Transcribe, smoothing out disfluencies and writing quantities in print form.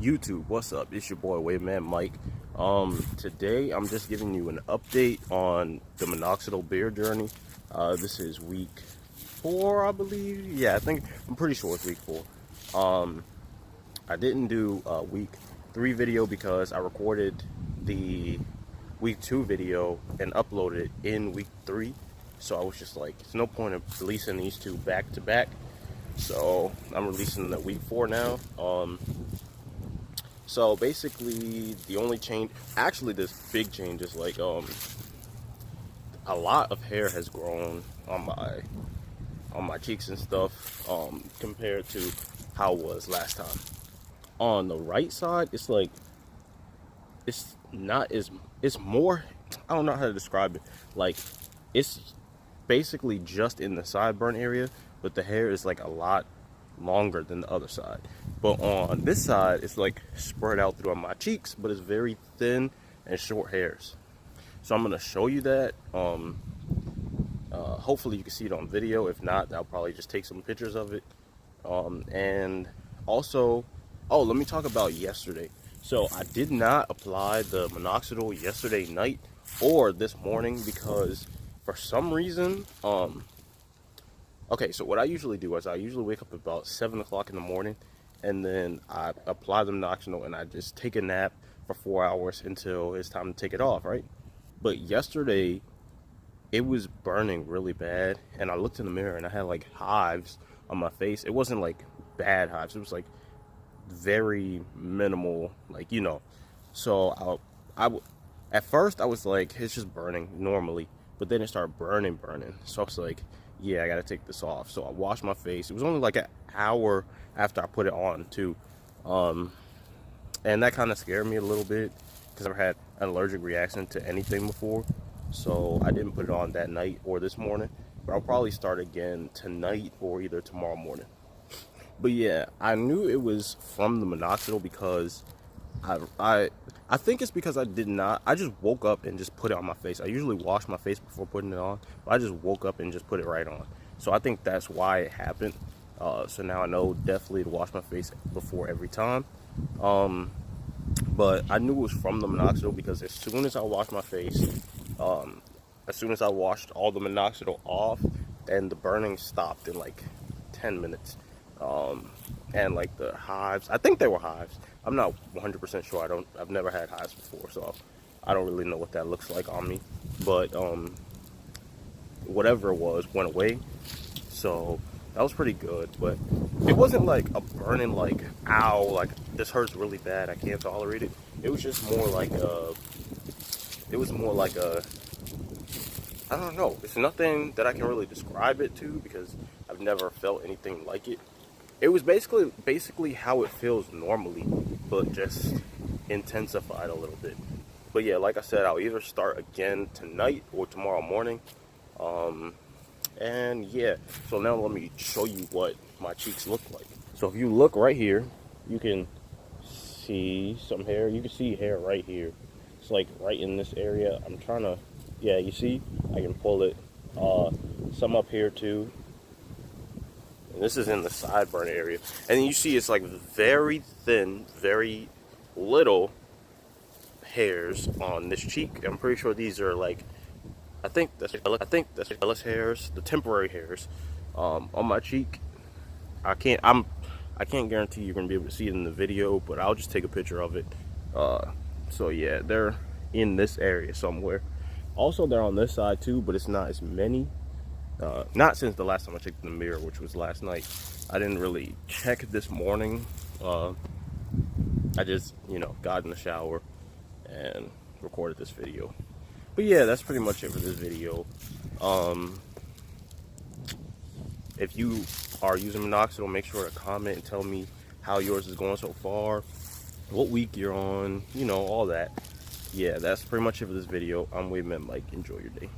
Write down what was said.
YouTube, what's up? It's your boy Waveman Mike. Today I'm just giving you an update on the Minoxidil beard journey. This is week 4, I believe. Yeah, I'm pretty sure it's week 4. I didn't do week 3 video because I recorded the week 2 video and uploaded it in week 3. So I was just like, there's no point of releasing these two back to back. So I'm releasing the week 4 now. So basically the only change, actually this big change is like a lot of hair has grown on my cheeks and stuff compared to how it was last time. On the right side, it's like it's more, I don't know how to describe it. Like it's basically just in the sideburn area, but the hair is like a lot longer than the other side. But on this side, it's like spread out throughout my cheeks, but it's very thin and short hairs. So I'm gonna show you that. Hopefully you can see it on video. If not, I'll probably just take some pictures of it. And also, let me talk about yesterday. So I did not apply the Minoxidil yesterday night or this morning because for some reason, okay, so what I usually do is I usually wake up about 7 o'clock in the morning, and then I apply the Minoxidil and I just take a nap for 4 hours until it's time to take it off, right? But yesterday, it was burning really bad, and I looked in the mirror and I had like hives on my face. It wasn't like bad hives, it was like very minimal, like, you know. So at first I was like, it's just burning normally, but then it started burning. So I was like, yeah, I gotta take this off. So I washed my face. It was only like an hour after I put it on too, and that kind of scared me a little bit because I've had an allergic reaction to anything before. So I didn't put it on that night or this morning, but I'll probably start again tonight or either tomorrow morning. But yeah, I knew it was from the Minoxidil because I think it's because I just woke up and just put it on my face. I usually wash my face before putting it on, but I just woke up and just put it right on. So I think that's why it happened. So now I know definitely to wash my face before every time. But I knew it was from the Minoxidil because as soon as I washed my face, as soon as I washed all the Minoxidil off, and the burning stopped in like 10 minutes. And like the hives, I think they were hives. I'm not 100% sure. I've never had hives before, so I don't really know what that looks like on me. But whatever it was went away, so that was pretty good. But it wasn't like a burning like, ow, like this hurts really bad, I can't tolerate it. It was just more like I don't know. It's nothing that I can really describe it to because I've never felt anything like it. It was basically how it feels normally, but just intensified a little bit. But yeah, like I said, I'll either start again tonight or tomorrow morning. And yeah, so now let me show you what my cheeks look like. So if you look right here, you can see some hair. You can see hair right here. It's like right in this area. I'm trying to, yeah, you see? I can pull it. Some up here too. And this is in the sideburn area. And you see it's like very thin, very little hairs on this cheek. I'm pretty sure these are like, I think that's jealous hairs, the temporary hairs on my cheek. I can't guarantee you're gonna be able to see it in the video, but I'll just take a picture of it. So yeah, they're in this area somewhere. Also, they're on this side too, but it's not as many. Not since the last time I checked in the mirror, which was last night. I didn't really check this morning. I just, got in the shower and recorded this video. But yeah, that's pretty much it for this video. If you are using Minoxidil, make sure to comment and tell me how yours is going so far, what week you're on, all that. Yeah, that's pretty much it for this video. I'm Waveman Mike. Enjoy your day.